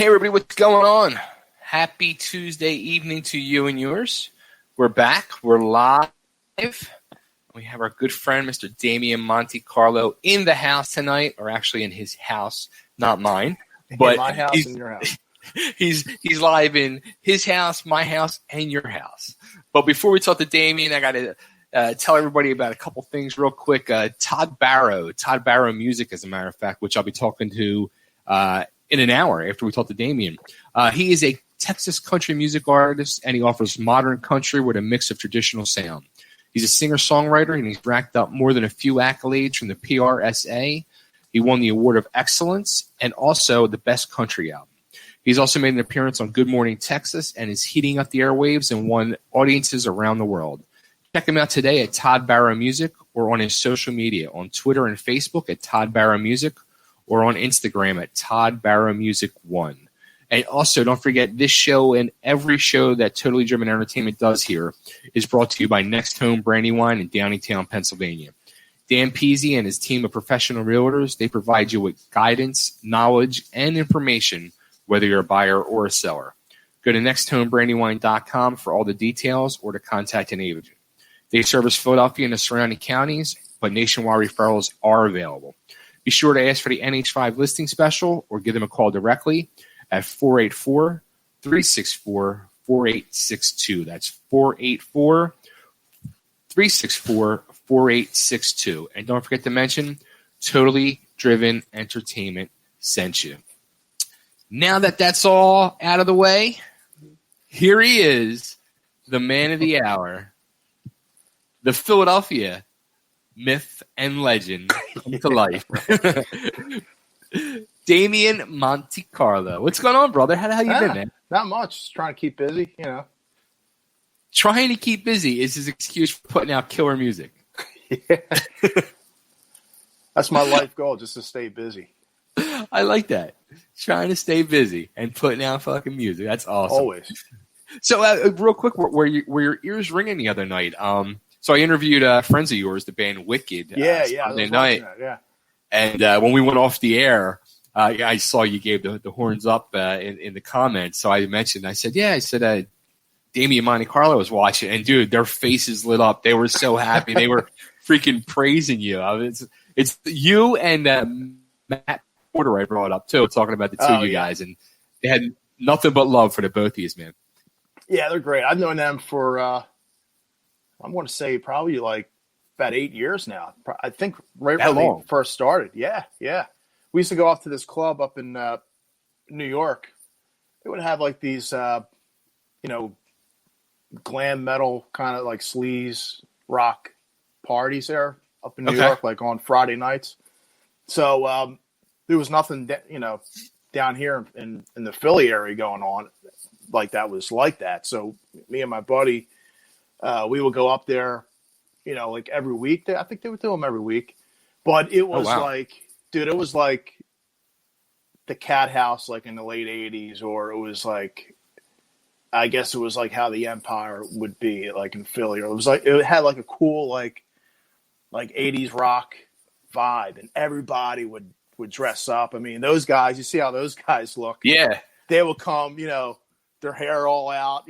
Hey, everybody, what's going on? Happy Tuesday evening to you and yours. We're back. We're live. We have our good friend, Mr. Damian MonteCarlo, in the house tonight, or actually in his house, not mine. But in my house and your house. He's live in his house, my house, and your house. But before we talk to Damian, I got to tell everybody about a couple things real quick. Todd Barrow Music, as a matter of fact, which I'll be talking to in an hour after we talk to Damian. He is a Texas country music artist, and he offers modern country with a mix of traditional sound. He's a singer-songwriter, and he's racked up more than a few accolades from the PRSA. He won the Award of Excellence and also the Best Country Album. He's also made an appearance on Good Morning Texas and is heating up the airwaves and won audiences around the world. Check him out today at Todd Barrow Music or on his social media on Twitter and Facebook at Todd Barrow Music or on Instagram at Todd Barrow Music 1. And also, don't forget, this show and every show that Totally Driven Entertainment does here is brought to you by Next Home Brandywine in Downingtown, Pennsylvania. Dan Peasy and his team of professional realtors, they provide you with guidance, knowledge, and information, whether you're a buyer or a seller. Go to nexthomebrandywine.com for all the details or to contact an agent. They service Philadelphia and the surrounding counties, but nationwide referrals are available. Be sure to ask for the NH5 listing special or give them a call directly at 484-364-4862. That's 484-364-4862. And don't forget to mention Totally Driven Entertainment sent you. Now that that's all out of the way, here he is, the man of the hour, the Philadelphia myth and legend come to life. Damian MonteCarlo. What's going on, brother? How you been, man? Not much. Just trying to keep busy, you know. Trying to keep busy is his excuse for putting out killer music. Yeah. That's my life goal, just to stay busy. I like that. Trying to stay busy and putting out fucking music. That's awesome. Always. So, real quick, were your ears ringing the other night? So I interviewed friends of yours, the band Wicked. Sunday night. That, yeah. And when we went off the air, I saw you gave the horns up in the comments. So I mentioned, I said, Damian MonteCarlo was watching, and dude, their faces lit up. They were so happy. They were freaking praising you. It's you and Matt Porter I brought up too, talking about the two of you guys, and they had nothing but love for the both of you, man. Yeah, they're great. I've known them for I'm going to say probably like about 8 years now. I think right when they first started. Yeah. We used to go off to this club up in New York. They would have like these, glam metal kind of like sleaze rock parties there up in New York, like on Friday nights. So there was nothing, down here in the Philly area going on like that was like that. So me and my buddy, we would go up there, like every week. I think they would do them every week. But it was it was like the Cat House, like in the late 80s, or it was like, I guess it was like how the Empire would be like in Philly. Or it was like, it had like a cool, like 80s rock vibe, and everybody would dress up. I mean, those guys, you see how those guys look. Yeah. They would come, their hair all out,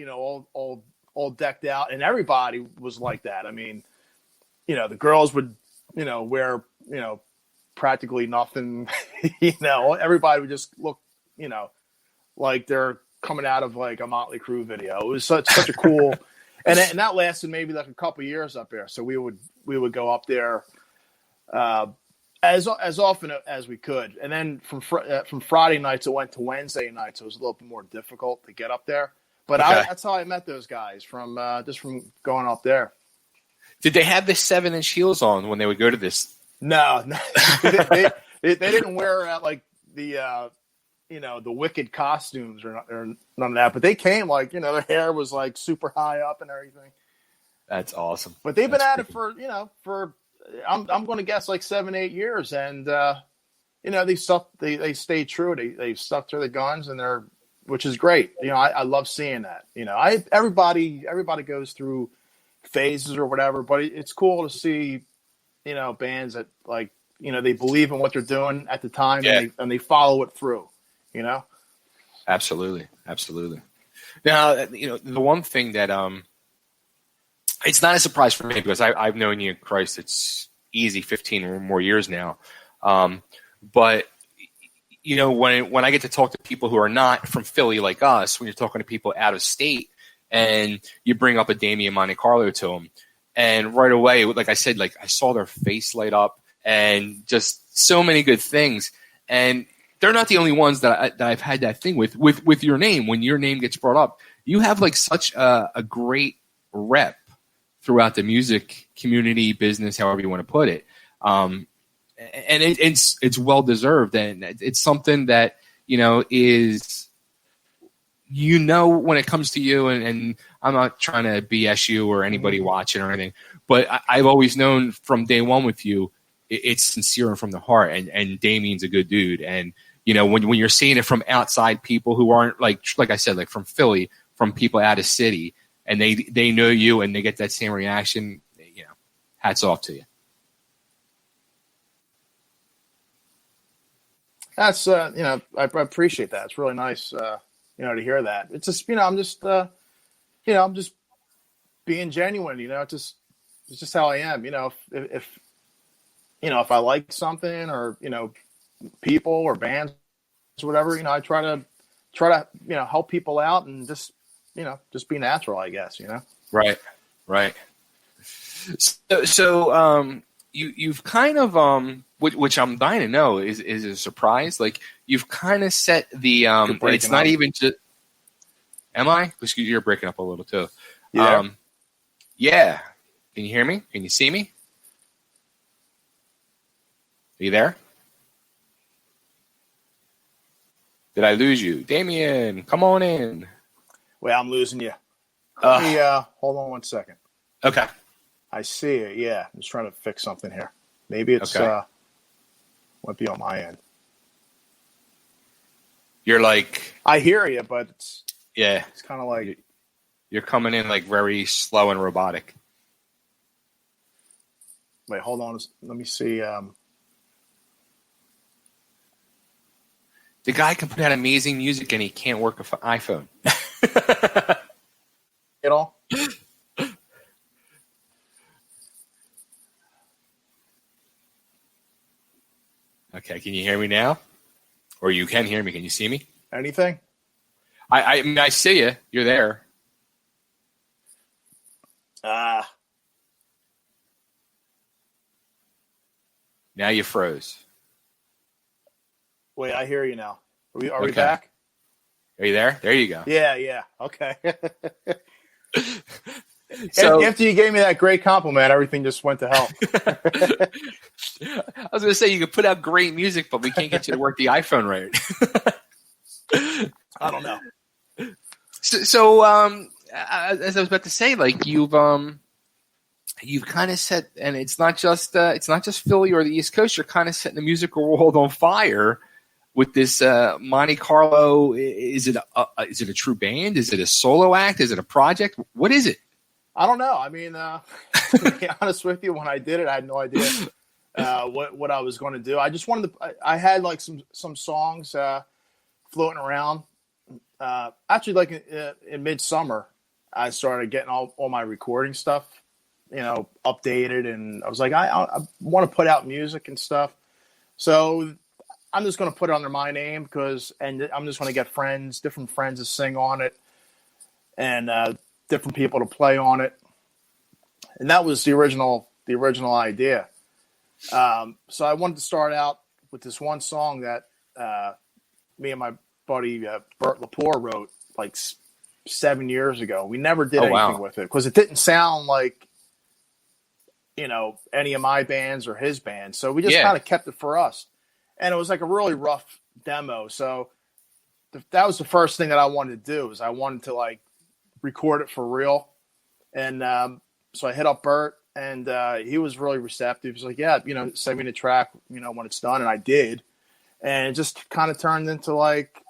all decked out, and everybody was like that. I mean, the girls would, wear, practically nothing, everybody would just look, like they're coming out of like a Motley Crue video. It was such a cool, and that lasted maybe like a couple years up there. So we would go up there, as often as we could. And then from Friday nights, it went to Wednesday nights. So it was a little bit more difficult to get up there. But that's how I met those guys, from going up there. Did they have the 7-inch heels on when they would go to this? No. they didn't wear like the the Wicked costumes or none of that. But they came like, their hair was like super high up and everything. That's awesome. But they've been at it for I'm going to guess like 7-8 years, and they stayed true. They stuck to the guns, and which is great. I love seeing that. Everybody goes through phases or whatever, but it's cool to see, bands that like, they believe in what they're doing at the time, and they follow it through, Absolutely. Now, the one thing that it's not a surprise for me because I've known you, Christ, it's easy 15 or more years now. But when I get to talk to people who are not from Philly like us, when you're talking to people out of state, and you bring up a Damian MonteCarlo to them, and right away, like I said, like I saw their face light up, and just so many good things. And they're not the only ones that I've had that thing with your name. When your name gets brought up, you have like such a great rep throughout the music community, business, however you want to put it. And it's well deserved, and it's something that is when it comes to you, and I'm not trying to BS you or anybody watching or anything, but I've always known from day one with you, it's sincere and from the heart, and Damien's a good dude, and when you're seeing it from outside people who aren't like I said, like from Philly, from people out of city, and they know you and they get that same reaction, hats off to you. That's I appreciate that. It's really nice to hear that. It's just I'm just being genuine. It's just how I am. If I like something or people or bands or whatever, I try to help people out and just be natural, I guess. Right. So you've kind of which I'm dying to know is a surprise. Like you've kind of set the it's not even just. Am I? Because you're breaking up a little too. Yeah. Yeah. Can you hear me? Can you see me? Are you there? Did I lose you? Damien, come on in. Well, I'm losing you. Let me hold on one second. Okay. I see it. Yeah. I'm just trying to fix something here. Maybe it's might be on my end. You're like, I hear you, but it's kind of like you're coming in like very slow and robotic. Wait, hold on. Let me see. The guy can put out amazing music and he can't work an iPhone. At all? Okay, can you hear me now? Or you can hear me. Can you see me? Anything? I mean, I see you. You're there. Now you froze. Wait, I hear you now. Are we back? Are you there? There you go. Yeah. Okay. So, after you gave me that great compliment, everything just went to hell. I was going to say you could put out great music, but we can't get you to work the iPhone right. I don't know. So as I was about to say, like you've kind of set, and it's not just Philly or the East Coast. You're kind of setting the musical world on fire with this MonteCarlo. Is it a true band? Is it a solo act? Is it a project? What is it? I don't know. I mean, to be honest with you, when I did it, I had no idea what I was going to do. I just wanted to. I had like some songs floating around. Actually, like in midsummer, I started getting all my recording stuff, updated, and I was like, I want to put out music and stuff. So I'm just going to put it under my name and I'm just going to get different friends to sing on it, and different people to play on it. And that was the original idea. So I wanted to start out with this one song that me and my buddy Bert Lepore wrote like 7 years ago. We never did anything with it because it didn't sound like any of my bands or his band. So we just kind of kept it for us. And it was like a really rough demo. So that was the first thing that I wanted to do, is I wanted to like record it for real. And so I hit up Bert, and he was really receptive. He was like, yeah, send me the track, when it's done. And I did. And it just kind of turned into like,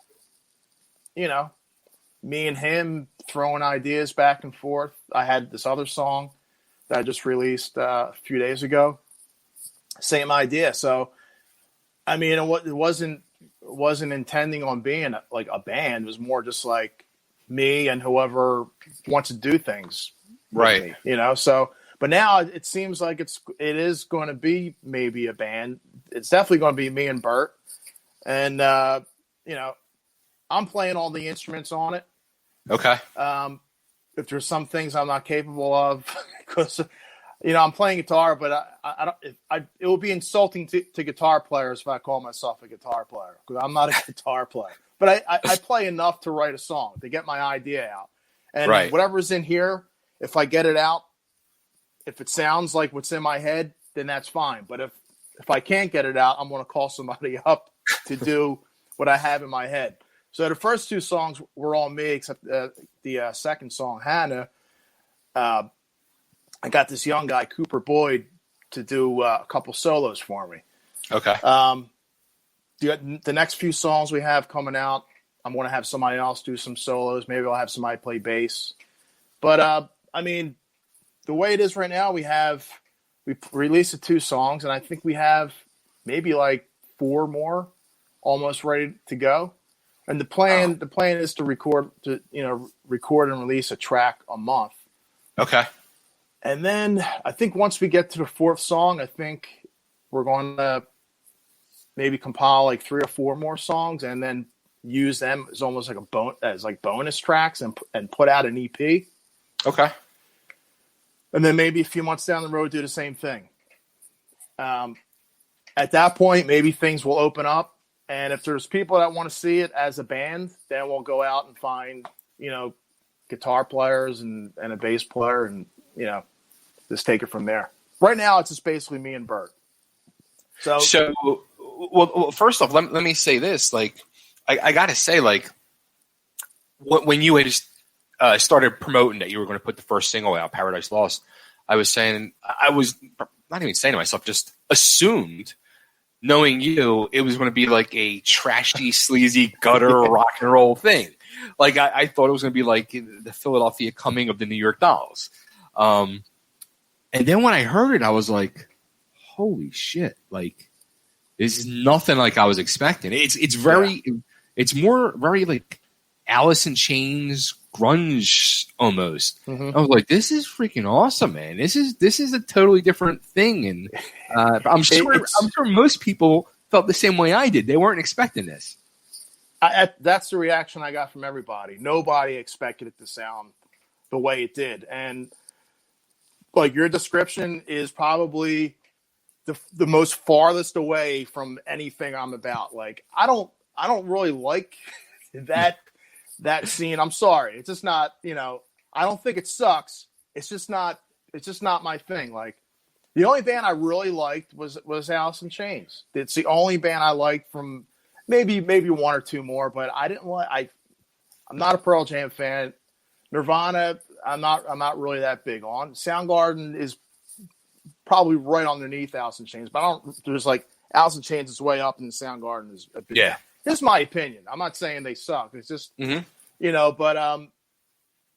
me and him throwing ideas back and forth. I had this other song that I just released a few days ago. Same idea. So, I mean, it wasn't wasn't intending on being like a band. It was more just like me and whoever wants to do things with Right. me, you know? So, but now it seems like it is going to be maybe a band. It's definitely going to be me and Bert. And, you know, I'm playing all the instruments on it. Okay. If there's some things I'm not capable of, because, you know, I'm playing guitar, but I don't, it would be insulting to guitar players if I call myself a guitar player, because I'm not a guitar player. But I play enough to write a song, to get my idea out. And Right. whatever's in here, if I get it out, if it sounds like what's in my head, then that's fine. But if I can't get it out, I'm going to call somebody up to do what I have in my head. So the first two songs were all me, except the second song, Hannah. I got this young guy, Cooper Boyd, to do a couple solos for me. Okay. The next few songs we have coming out, I'm going to have somebody else do some solos. Maybe I'll have somebody play bass. But, I mean, the way it is right now, we released the 2 songs, and I think we have maybe like 4 more almost ready to go. And the plan is to record and release a track a month. Okay. And then I think once we get to the 4th song, I think we're going to maybe compile like 3 or 4 more songs and then use them as almost like bonus tracks and put out an EP. Okay. And then maybe a few months down the road, do the same thing. At that point, maybe things will open up. And if there's people that want to see it as a band, then we'll go out and find, you know, guitar players and a bass player and, you know, just take it from there. Right now, it's just basically me and Bert. So well, first off, let me say this. Like, I got to say, like, when you had just started promoting that you were going to put the first single out, Paradise Lost, I was not even saying to myself, just assumed, knowing you, it was going to be like a trashy, sleazy, gutter rock and roll thing. Like, I thought it was going to be like the Philadelphia Coming of the New York Dolls. And then when I heard it, I was like, holy shit. Like, this is nothing like I was expecting. It's more very like Alice in Chains grunge almost. Mm-hmm. I was like, this is freaking awesome, man. This is a totally different thing. And I'm sure most people felt the same way I did. They weren't expecting this. That's the reaction I got from everybody. Nobody expected it to sound the way it did. And like, your description is probably the most farthest away from anything I'm about. Like, I don't really like that scene. I'm sorry. It's just not, you know, I don't think it sucks. It's just not my thing. Like, the only band I really liked was Alice in Chains. It's the only band I liked from maybe 1 or 2 more, but I'm not a Pearl Jam fan. Nirvana, I'm not really that big on. Soundgarden is probably right underneath Alice in Chains, but there's like Alice in Chains is way up and Soundgarden is a bit. Yeah. This is my opinion. I'm not saying they suck. It's just, you know, but,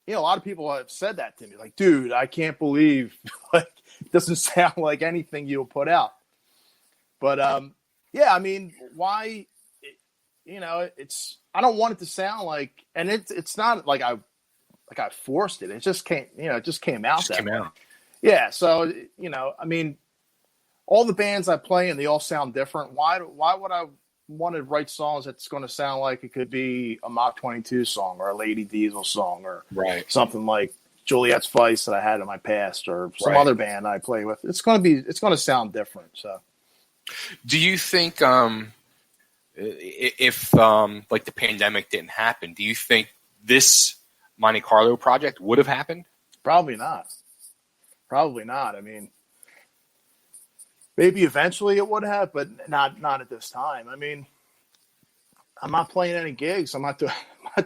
you know, a lot of people have said that to me. Like, dude, I can't believe, like, it doesn't sound like anything you'll put out. But, yeah, I mean, why, you know, I don't want it to sound like, and it's not like I forced it. It just came, you know, it just came out that way. Yeah. So, you know, I mean, all the bands I play and they all sound different. Why would I want to write songs that's going to sound like it could be a Mach22 song or a Lady Diesel song or something like Juliet's Vice that I had in my past or some other band I play with? It's going to sound different. So, do you think if like the pandemic didn't happen, do you think this Monte Carlo project would have happened? Probably not. I mean, maybe eventually it would have, but not at this time. I mean, I'm not playing any gigs. I'm not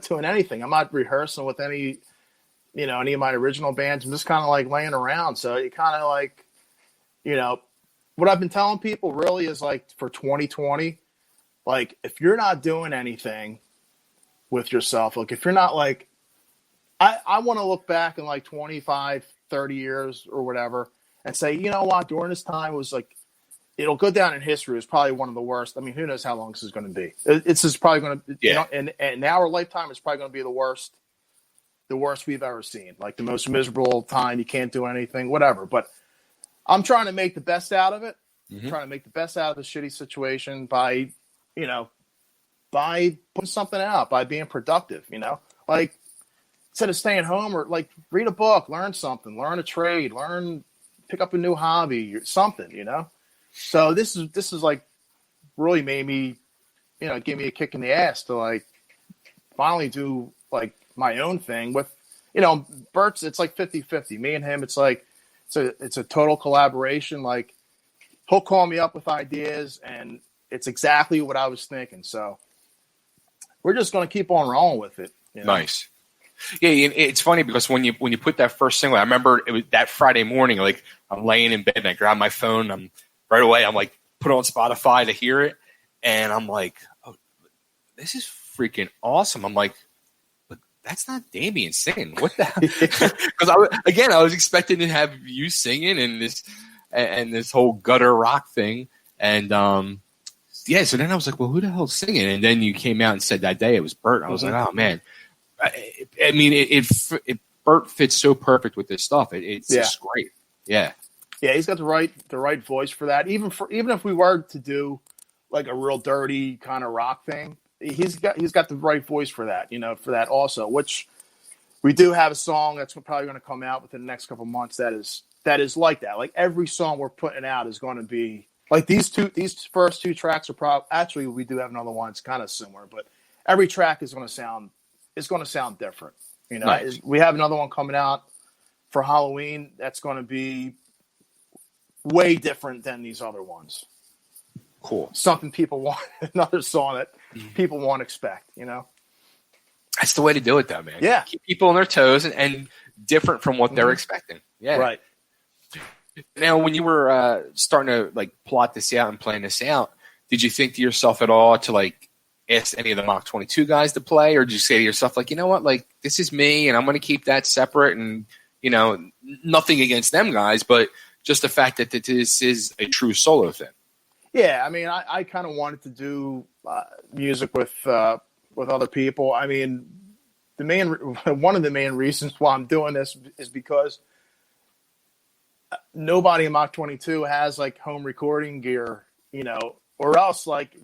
doing anything. I'm not rehearsing with any of my original bands. I'm just kind of like laying around. So it kind of like, you know, what I've been telling people really is like for 2020, like if you're not doing anything with yourself, like if you're not like, I want to look back in like 25, 30 years or whatever and say, you know what, during this time it was like it'll go down in history as probably one of the worst. I mean, who knows how long this is going to be? It's just probably going to, in our lifetime, it's probably going to be the worst we've ever seen. Like the most miserable time. You can't do anything, whatever. But I'm trying to make the best out of it. Trying to make the best out of the shitty situation by putting something out, by being productive, like instead of staying home or like read a book, learn something, learn a trade, pick up a new hobby or something, So this is like really made me, give me a kick in the ass to like finally do like my own thing with, Bert's, it's like 50-50. Me and him, it's like, it's a total collaboration. Like he'll call me up with ideas and it's exactly what I was thinking. So we're just going to keep on rolling with it. Nice. Yeah, it's funny because when you put that first single, I remember it was that Friday morning. Like I'm laying in bed and I grab my phone. I'm like put it on Spotify to hear it, and I'm like, oh, this is freaking awesome. I'm like, but that's not Damian singing. What the hell? Because I was expecting to have you singing and this whole gutter rock thing, and so then I was like, well, who the hell's singing? And then you came out and said that day it was Bert. I was like, oh man. I mean, Bert fits so perfect with this stuff. It's just great. Yeah. Yeah, he's got the right voice for that. Even if we were to do like a real dirty kind of rock thing, he's got the right voice for that. For that also. Which we do have a song that's probably going to come out within the next couple of months that is like that. Like every song we're putting out is going to be like these first two tracks are actually we do have another one. It's kind of similar, but every track is going to sound. It's going to sound different. Nice. We have another one coming out for Halloween. That's going to be way different than these other ones. Cool. Something people want, another song that people won't expect, That's the way to do it though, man. Yeah. Keep people on their toes and different from what they're expecting. Yeah. Right. Now, when you were starting to like plot this out and plan this out, did you think to yourself at all to like, ask any of the Mach22 guys to play, or did you say to yourself, like, you know what, like, this is me, and I'm going to keep that separate, and, nothing against them guys, but just the fact that this is a true solo thing? Yeah, I mean, I kind of wanted to do music with other people. I mean, one of the main reasons why I'm doing this is because nobody in Mach22 has, like, home recording gear, or else, like,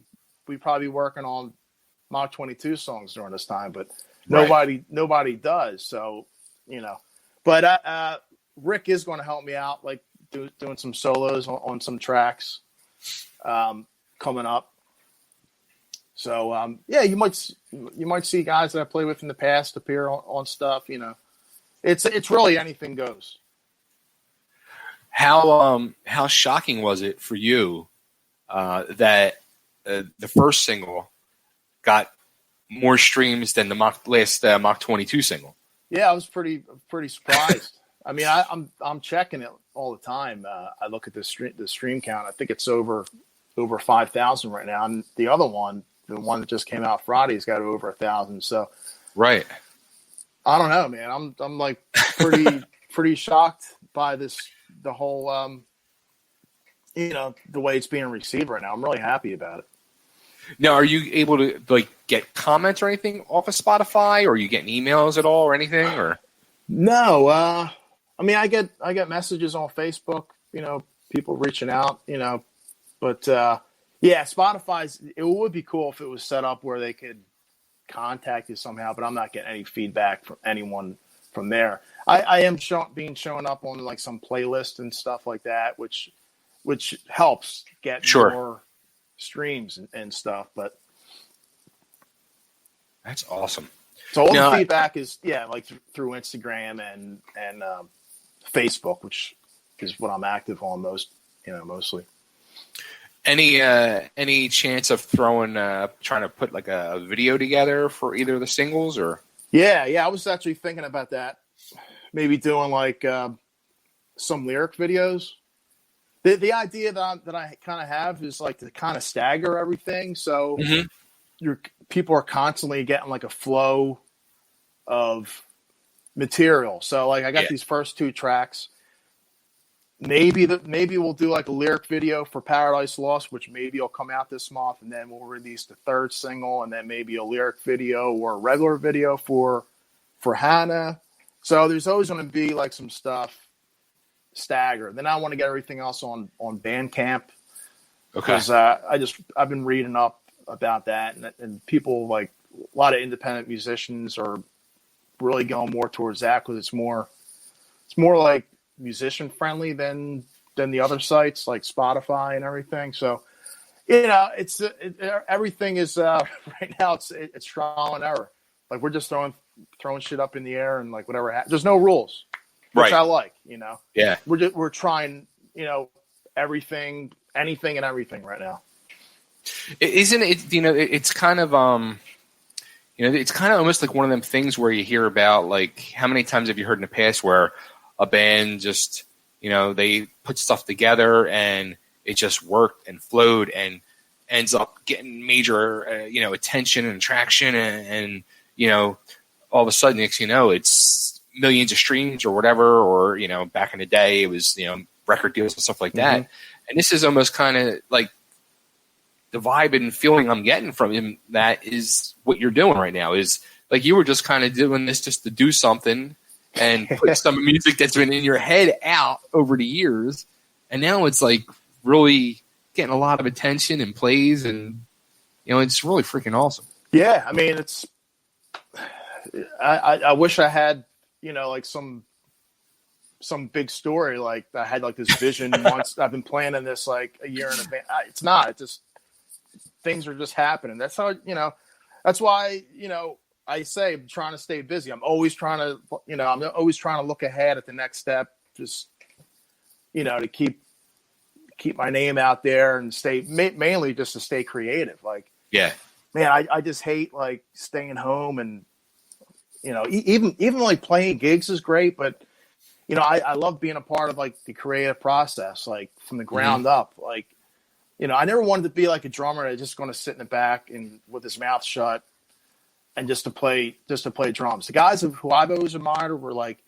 we'd probably be working on Mach22 songs during this time, but nobody does. So, but Rick is going to help me out, like doing some solos on some tracks coming up. So, you might see guys that I played with in the past appear on stuff. It's really anything goes. How shocking was it for you that the first single got more streams than the last Mach22 single? Yeah, I was pretty surprised. I mean, I'm checking it all the time. I look at the stream count. I think it's over 5,000 right now. And the other one, the one that just came out Friday, has got over 1,000. So, right. I don't know, man. I'm like pretty shocked by the whole the way it's being received right now. I'm really happy about it. Now, are you able to like get comments or anything off of Spotify, or are you getting emails at all or anything? Or no, I mean, I get messages on Facebook, people reaching out, but Spotify's, it would be cool if it was set up where they could contact you somehow, but I'm not getting any feedback from anyone from there. I am showing up on like some playlist and stuff like that, which helps get more streams and stuff, but that's awesome. So all the feedback is like through Instagram and Facebook, which is what I'm active on mostly. Any chance of trying to put like a video together for either of the singles? Or yeah, I was actually thinking about that, maybe doing like some lyric videos. The idea that I kind of have is like to kind of stagger everything, so your people are constantly getting like a flow of material. So like I got these first two tracks, maybe we'll do like a lyric video for Paradise Lost, which maybe will come out this month, and then we'll release the third single, and then maybe a lyric video or a regular video for Hannah. So there's always going to be like some stuff staggered. Then I want to get everything else on Bandcamp. Okay. Because I've been reading up about that, and people, like a lot of independent musicians are really going more towards that because it's more like musician friendly than the other sites like Spotify and everything. So everything is right now it's trial and error. Like we're just throwing shit up in the air and like whatever. There's no rules, which I like. Yeah. We're trying everything, anything, and everything right now. Isn't it? It's kind of it's kind of almost like one of them things where you hear about, like, how many times have you heard in the past where a band just, they put stuff together and it just worked and flowed and ends up getting major, attention and traction and all of a sudden, next thing you know, it's millions of streams or whatever, or, back in the day it was, record deals and stuff like that. Mm-hmm. And this is almost kind of like the vibe and feeling I'm getting from him. That is what you're doing right now, is like you were just kind of doing this just to do something and put some music that's been in your head out over the years. And now it's like really getting a lot of attention and plays, and, it's really freaking awesome. Yeah. I mean, I wish I had, like some big story. Like I had like this vision once. I've been planning this like a year in advance. It's not. It's just things are just happening. That's how That's why I say I'm trying to stay busy. I'm always trying to look ahead at the next step. Just to keep my name out there and stay mainly just to stay creative. Like man, I just hate like staying home and even like playing gigs is great, but. I love being a part of like the creative process, like from the ground up. Like, I never wanted to be like a drummer that's just going to sit in the back and with his mouth shut and just to play drums. The guys who I've always admired were like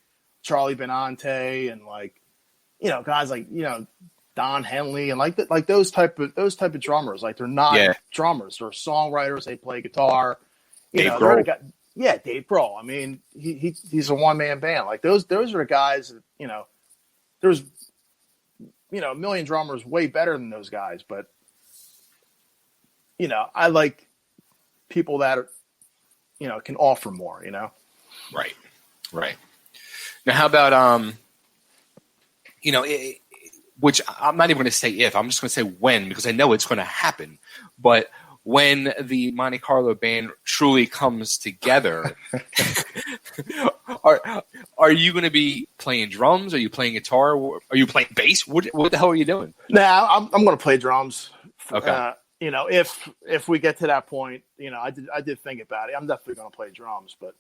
Charlie Benante and like, guys like, Don Henley and like those type of drummers. Like they're not drummers, they're songwriters. They play guitar. Dave Grohl. Dave Grohl. I mean, he's a one-man band. Like those are the guys that, there's, a million drummers way better than those guys. But, I like people that are, can offer more, Right. Now, how about, which I'm not even going to say if, I'm just going to say when, because I know it's going to happen. But when the MonteCarlo band truly comes together, are you going to be playing drums? Are you playing guitar? Are you playing bass? What the hell are you doing? Nah, I'm going to play drums. Okay. If we get to that point, I did think about it. I'm definitely going to play drums, but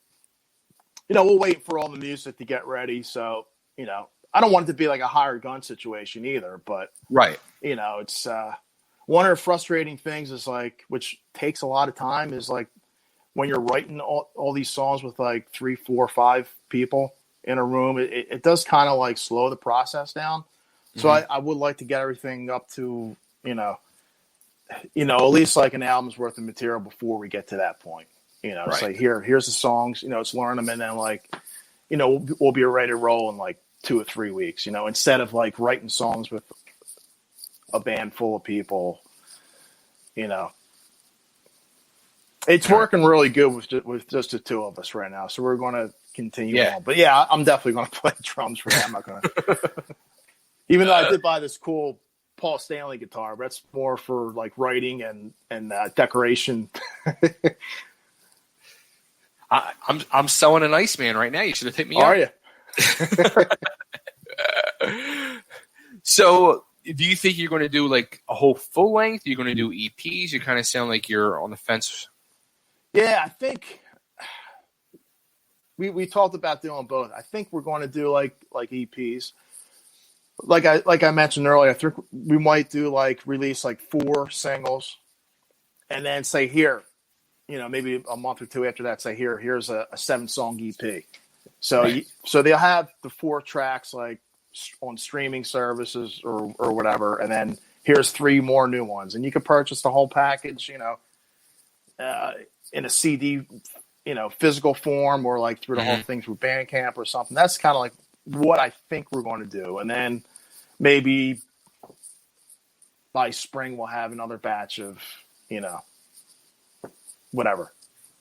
we'll wait for all the music to get ready. So I don't want it to be like a hired gun situation either. But right, it's. One of the frustrating things is like, which takes a lot of time, is like when you're writing all these songs with like 3, 4, 5 people in a room, it does kind of like slow the process down. So I would like to get everything up to, at least like an album's worth of material before we get to that point. It's like, here's the songs, let's learn them. And then like, we'll be ready to roll in like 2 or 3 weeks, instead of like writing songs with a band full of people, it's working really good with just the two of us right now. So we're going to continue on. But yeah, I'm definitely going to play drums for that. I'm not going to, even though I did buy this cool Paul Stanley guitar, but that's more for like writing and decoration. I'm selling an Iceman right now. You should have hit me Are up. you? So, do you think you're going to do like a whole full length? You're going to do EPs? You kind of sound like you're on the fence. Yeah, I think we talked about doing both. I think we're going to do like EPs. Like I mentioned earlier, I think we might do like release like 4 singles, and then say here, maybe a month or 2 after that, say here's a 7-song EP. So they'll have the 4 tracks like on streaming services or whatever, and then here's 3 more new ones, and you could purchase the whole package, in a CD, physical form, or like through the whole thing through Bandcamp or something. That's kind of like what I think we're going to do, and then maybe by spring we'll have another batch of whatever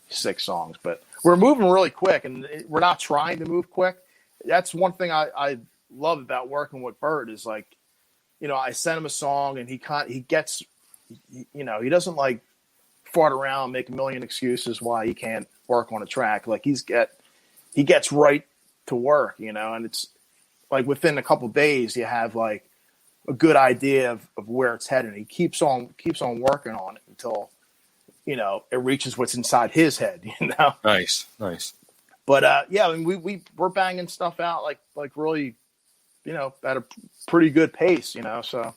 6 songs. But we're moving really quick, and we're not trying to move quick. That's one thing I love about working with Bert is like, I send him a song and he gets, he doesn't like fart around, make a million excuses why he can't work on a track. Like he gets right to work, and it's like within a couple of days you have like a good idea of where it's headed. He keeps on working on it until, it reaches what's inside his head, Nice. But yeah, I mean, we're banging stuff out like really, at a pretty good pace, so.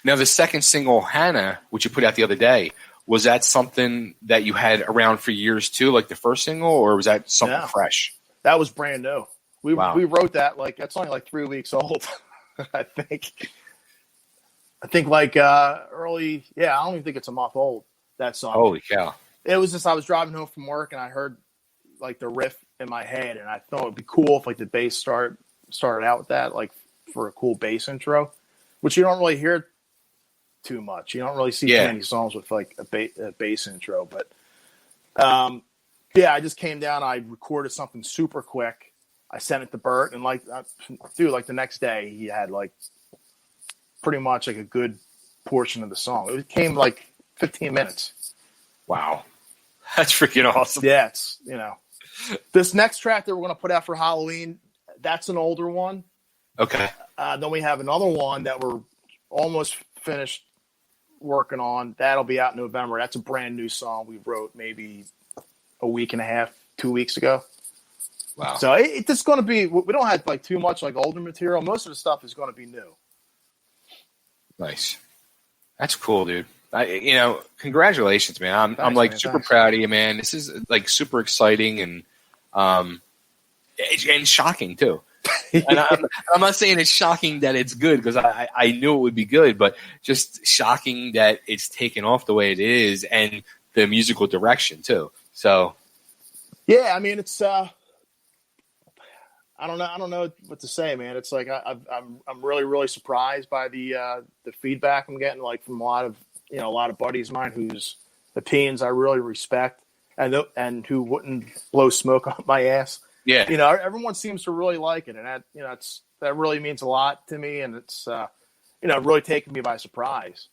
Now, the second single, Hannah, which you put out the other day, was that something that you had around for years too, like the first single, or was that something fresh? That was brand new. We wrote that that's only like 3 weeks old, I think. Like early, I don't even think it's a month old, that song. Holy cow. It was just, I was driving home from work and I heard like the riff in my head, and I thought it'd be cool if like the bass started out with that, like for a cool bass intro, which you don't really hear too much. You don't really see too many songs with like a bass intro, but I just came down, I recorded something super quick. I sent it to Bert, and like the next day he had like pretty much like a good portion of the song. It came like 15 minutes. Wow. That's freaking awesome. Yeah, it's, this next track that we're going to put out for Halloween, that's an older one. Okay. Then we have another one that we're almost finished working on. That'll be out in November. That's a brand new song we wrote maybe a week and a half, 2 weeks ago. Wow. So it's going to be, we don't have like too much like older material. Most of the stuff is going to be new. Nice. That's cool, dude. Congratulations, man. I'm like super proud of you, man. This is like super exciting and shocking too. And I'm not saying it's shocking that it's good, because I knew it would be good, but just shocking that it's taken off the way it is, and the musical direction too. So, yeah, I mean, it's I don't know what to say, man. It's like I'm really, really surprised by the feedback I'm getting, like from a lot of buddies of mine whose opinions I really respect, and who wouldn't blow smoke up my ass. Yeah. Everyone seems to really like it, and that really means a lot to me, and it's really taken me by surprise.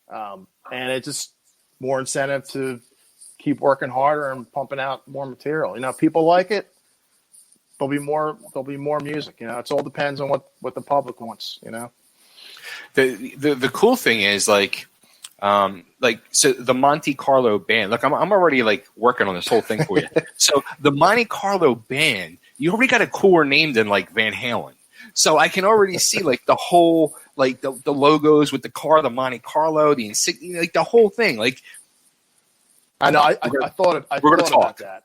And it's just more incentive to keep working harder and pumping out more material. If people like it, there'll be more music. It all depends on what the public wants. The cool thing is so the MonteCarlo band. Look, I'm already like working on this whole thing for you. So the MonteCarlo band, you already got a cooler name than like Van Halen. So I can already see like the whole like the logos with the car, the MonteCarlo, the insignia, like the whole thing. Like I know. I thought about that.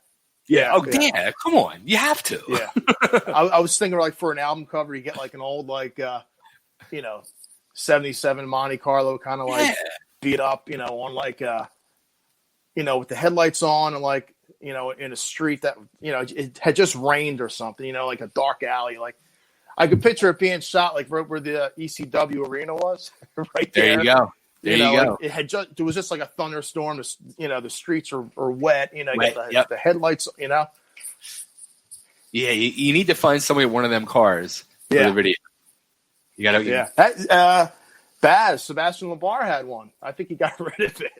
Yeah. Oh yeah. Come on, you have to. Yeah. I was thinking like for an album cover, you get like an old 77 MonteCarlo kind of like beat up, on like with the headlights on, and like in a street that it had just rained or something, like a dark alley. Like I could picture it being shot like right where the ECW arena was, right there. There you go. There you go. Like it was just like a thunderstorm. The streets are wet. Wet, the headlights. Yeah, you need to find somebody with one of them cars for the video. You gotta. Yeah. Baz, Sebastian LeBar had one. I think he got rid of it.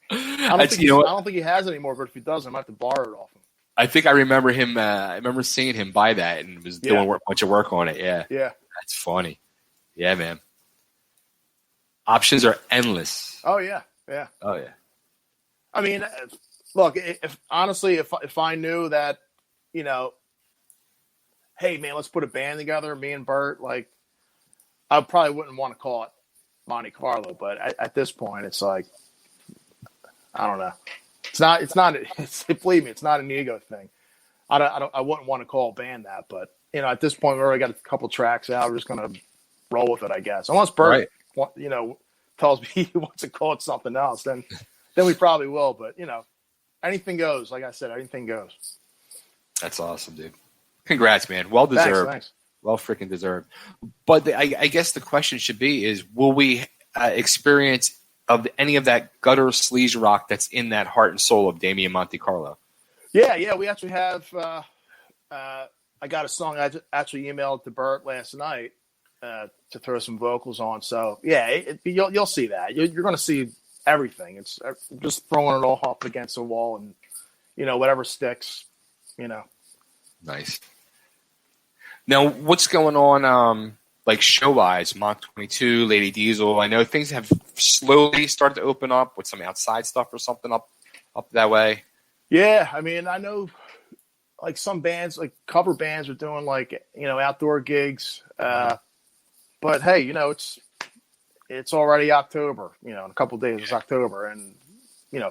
I don't think he has anymore, but if he does, I might have to borrow it off him. I think I remember him. I remember seeing him buy that and was doing a bunch of work on it. Yeah. Yeah. That's funny. Yeah, man. Options are endless. Oh yeah. Yeah. Oh yeah. I mean, look, if I knew that, hey man, let's put a band together, me and Bert, like, I probably wouldn't want to call it MonteCarlo, but at this point, it's like, I don't know. Believe me, it's not an ego thing. I wouldn't want to call a band that, but at this point, we already got a couple tracks out. We're just going to roll with it, I guess. Unless Bert, tells me he wants to call it something else, then we probably will. But, anything goes. Like I said, anything goes. That's awesome, dude. Congrats, man. Well deserved. Thanks. Well freaking deserved. But I guess the question should be is, will we experience of any of that gutter sleaze rock that's in that heart and soul of Damian MonteCarlo? Yeah. We actually have I got a song I actually emailed to Bert last night to throw some vocals on. So, yeah, you'll see that. You're going to see everything. It's just throwing it all up against the wall and, whatever sticks, Nice. Now, what's going on, like show-wise, Mach22, Lady Diesel? I know things have slowly started to open up with some outside stuff or something up that way. Yeah, I mean, I know like some bands, like cover bands are doing like, outdoor gigs. But hey, it's already October, in a couple of days it's October, and,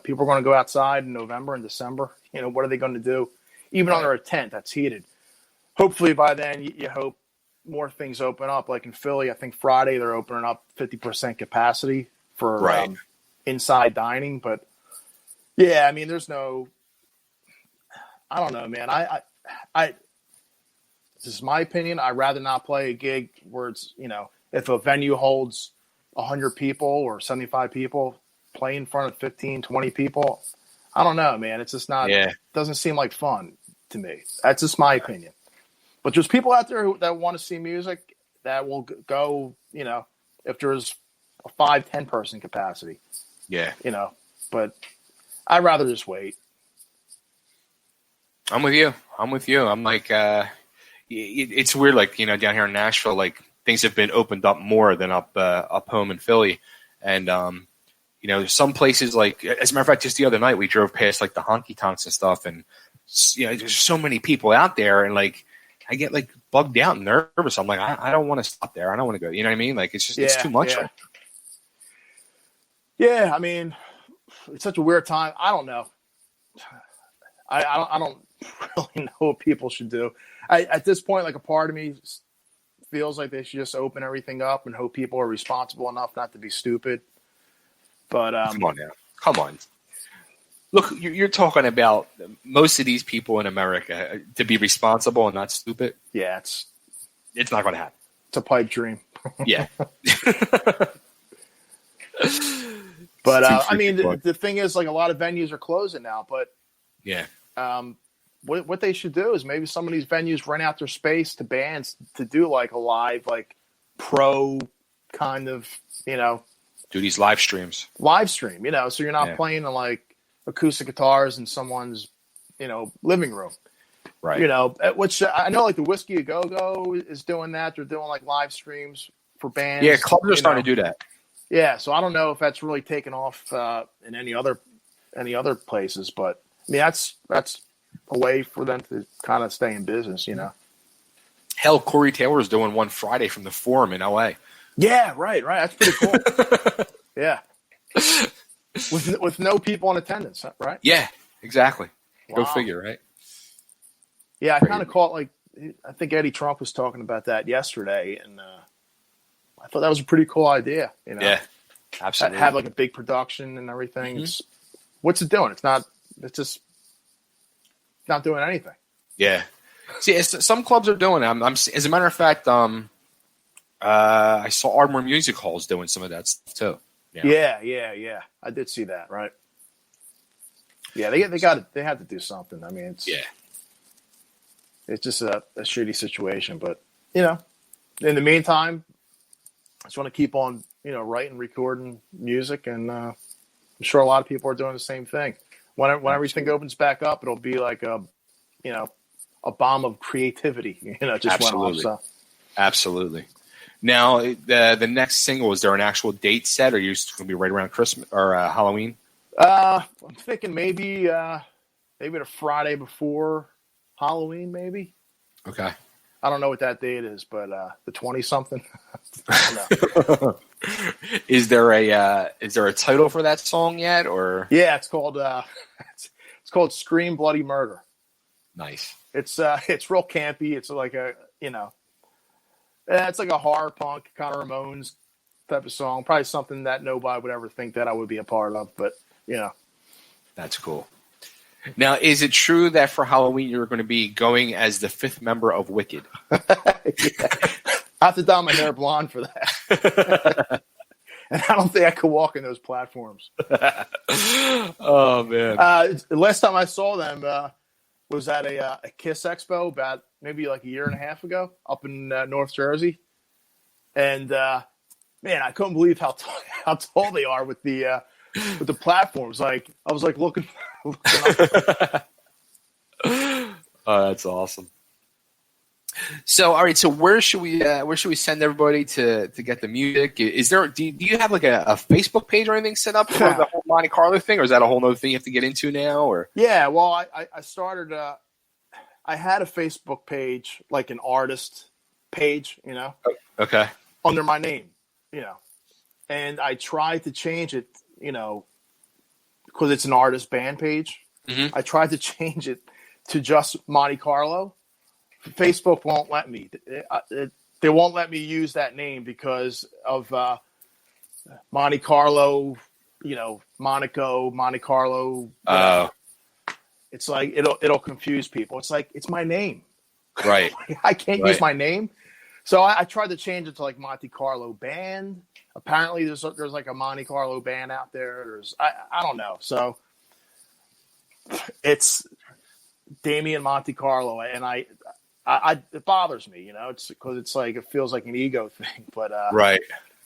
people are going to go outside in November and December. What are they going to do? Even under a tent that's heated. Hopefully by then you hope more things open up. Like in Philly, I think Friday they're opening up 50% capacity for inside dining. But yeah, I mean, there's no, I don't know, man. I this is my opinion. I'd rather not play a gig where it's, if a venue holds 100 people or 75 people, play in front of 15, 20 people. I don't know, man. It's just not, doesn't seem like fun to me. That's just my opinion. But there's people out there that want to see music that will go, if there's a 5-10 person capacity. Yeah. But I'd rather just wait. I'm with you. I'm like, it's weird, like, down here in Nashville, like things have been opened up more than up home in Philly. And, some places, like, as a matter of fact, just the other night we drove past like the honky tonks and stuff, and there's so many people out there, and like I get like bugged out and nervous. I'm like, I don't want to stop there. I don't want to go. You know what I mean? Like, it's just it's too much. Yeah, I mean, it's such a weird time. I don't know. I don't really know what people should do. At this point, like, a part of me feels like they should just open everything up and hope people are responsible enough not to be stupid. But come on now, come on. Look, you're talking about most of these people in America to be responsible and not stupid. Yeah, it's not going to happen. It's a pipe dream. Yeah. But I mean, the thing is, like, a lot of venues are closing now. But yeah, what they should do is maybe some of these venues rent out their space to bands to do like a live, like, pro kind of, do these live streams. Live stream, so you're not playing like acoustic guitars in someone's, living room. Right. Which I know, like the Whiskey A Go-Go is doing that. They're doing like live streams for bands. Yeah, clubs are starting to do that. Yeah, so I don't know if that's really taken off in any other places, but I mean that's a way for them to kind of stay in business, Hell, Corey Taylor's doing one Friday from the Forum in LA. Yeah, right. That's pretty cool. Yeah. With no people in attendance, right? Yeah, exactly. Wow. Go figure, right? Yeah, I kind of caught, like, I think Eddie Trump was talking about that yesterday, and I thought that was a pretty cool idea. Yeah, absolutely. Have like a big production and everything. Mm-hmm. What's it doing? It's just not doing anything. Yeah. See, some clubs are doing it. As a matter of fact, I saw Ardmore Music Halls doing some of that stuff too. Yeah. I did see that. Right. Yeah, they had to do something. I mean, it's just a shitty situation. But in the meantime, I just want to keep on writing, recording music, and I'm sure a lot of people are doing the same thing. When everything opens back up, it'll be like a bomb of creativity. Just Absolutely. went off. So. Absolutely. Now, the next single, is there an actual date set? Or are you going to be right around Christmas or Halloween? I'm thinking maybe the Friday before Halloween, maybe. Okay. I don't know what that date is, but the 20-something. Is there a title for that song yet, or? Yeah, it's called Scream Bloody Murder. Nice. It's real campy. It's like a it's like a horror punk kind of Ramones type of song. Probably something that nobody would ever think that I would be a part of, but That's cool. Now, is it true that for Halloween you're going to be going as the 5th member of Wicked? Yeah. I have to dye my hair blonde for that. And I don't think I could walk in those platforms. Oh, man. The last time I saw them was at a Kiss Expo about maybe like a year and a half ago up in North Jersey. And, man, I couldn't believe how tall they are with the platforms. Like, I was like looking up. Oh, that's awesome. So, all right. So, where should we send everybody to get the music? Is there? Do you have like a Facebook page or anything set up for the whole Monte Carlo thing, or is that a whole other thing you have to get into now? Or yeah, well, I started. I had a Facebook page, like an artist page, Okay. under my name, and I tried to change it, because it's an artist band page. Mm-hmm. I tried to change it to just Monte Carlo. Facebook won't let me. They won't let me use that name because of Monte Carlo, Monaco, Monte Carlo. It's like it'll confuse people. It's like it's my name, Right? I can't use my name, so I tried to change it to like Monte Carlo Band. Apparently, there's like a Monte Carlo band out there. I don't know. So it's Damian MonteCarlo, and it bothers me, it's because it's like it feels like an ego thing. But Right.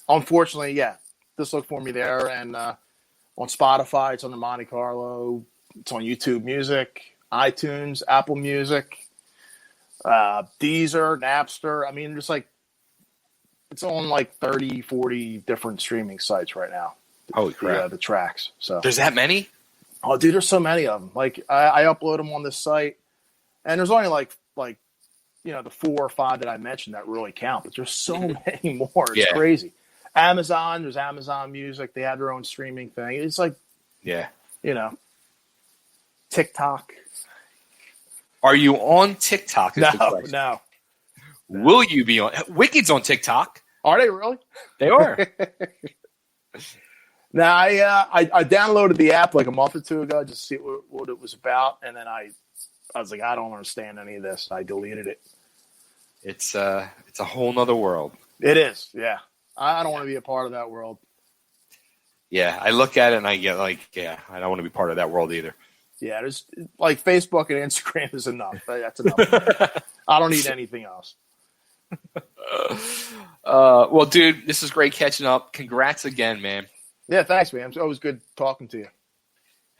Unfortunately, yeah, just look for me there, and on Spotify, it's on the Monte Carlo. It's on YouTube Music, iTunes, Apple Music, Deezer, Napster. I mean, just like it's on like 30, 40 different streaming sites right now. Holy crap! The tracks. So there's that many? Oh, dude, there's so many of them. Like I upload them on this site, and there's only like the 4 or 5 that I mentioned that really count, but there's so many more. It's crazy. Amazon, there's Amazon Music. They have their own streaming thing. It's like, TikTok. Are you on TikTok? No. Will you be on? Wicked's on TikTok. Are they really? They are. Now, I downloaded the app like a month or two ago just to see what it was about, and then I was like, I don't understand any of this. I deleted it. It's a whole nother world. It is, yeah. I don't want to be a part of that world. Yeah, I look at it and I get like, I don't want to be part of that world either. Yeah, there's like Facebook and Instagram is enough. That's enough. I don't need anything else. Well, dude, this is great catching up. Congrats again, man. Yeah, thanks, man. It's always good talking to you.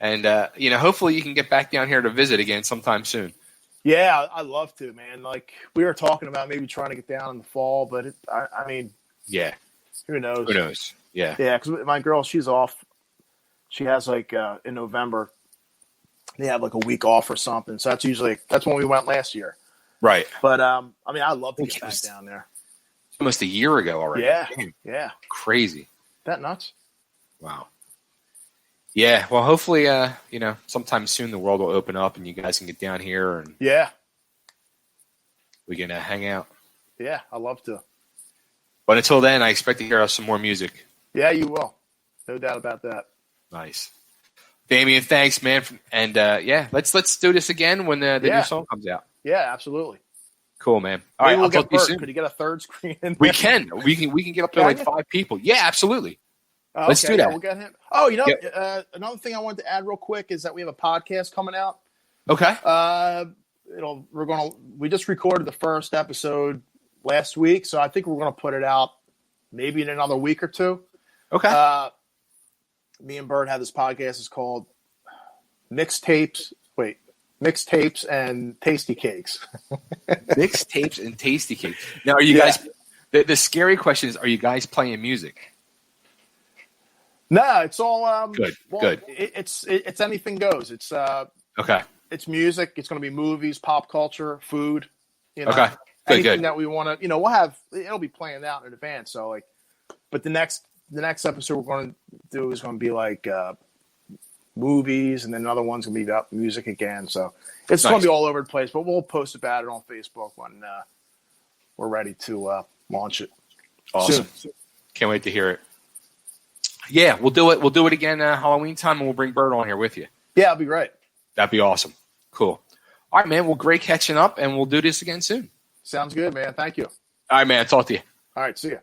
And, hopefully you can get back down here to visit again sometime soon. Yeah, I'd love to, man. Like, we were talking about maybe trying to get down in the fall, but I mean, yeah, who knows? Who knows? Yeah. Yeah, because my girl, she's off. She has, like, in November, they have, like, a week off or something. So that's when we went last year. Right. But, I mean, I'd love to get back down there. It's almost a year ago already. Yeah. Damn. Yeah. Crazy. That nuts? Wow. Yeah, well, hopefully, sometime soon the world will open up and you guys can get down here and we can hang out. Yeah, I'd love to. But until then, I expect to hear some more music. Yeah, you will. No doubt about that. Nice. Damian, thanks, man. And let's do this again when the new song comes out. Yeah, absolutely. Cool, man. All right, I'll talk to you soon. Could you get a third screen in there? We can. We can get up to like 5 people. Yeah, absolutely. Let's do that. Yeah, we'll get him. Oh, another thing I wanted to add real quick is that we have a podcast coming out. Okay. We just recorded the first episode last week, so I think we're gonna put it out maybe in another week or two. Okay. Me and Bird have this podcast. It's called Mixtapes and Tasty Cakes. Mixtapes and Tasty Cakes. Now, are you guys? The scary question is: are you guys playing music? No, it's all good. It's anything goes. It's okay. It's music. It's going to be movies, pop culture, food. Okay. Anything that we want to. We'll have. It'll be planned out in advance. So but the next episode we're going to do is going to be like movies, and then another one's going to be about music again. So it's going to be all over the place. But we'll post about it on Facebook we're ready to launch it. Awesome. Soon. Can't wait to hear it. Yeah, we'll do it. We'll do it again Halloween time, and we'll bring Bert on here with you. Yeah, that'd be great. That'd be awesome. Cool. All right, man. Well, great catching up, and we'll do this again soon. Sounds good, man. Thank you. All right, man. Talk to you. All right, see ya.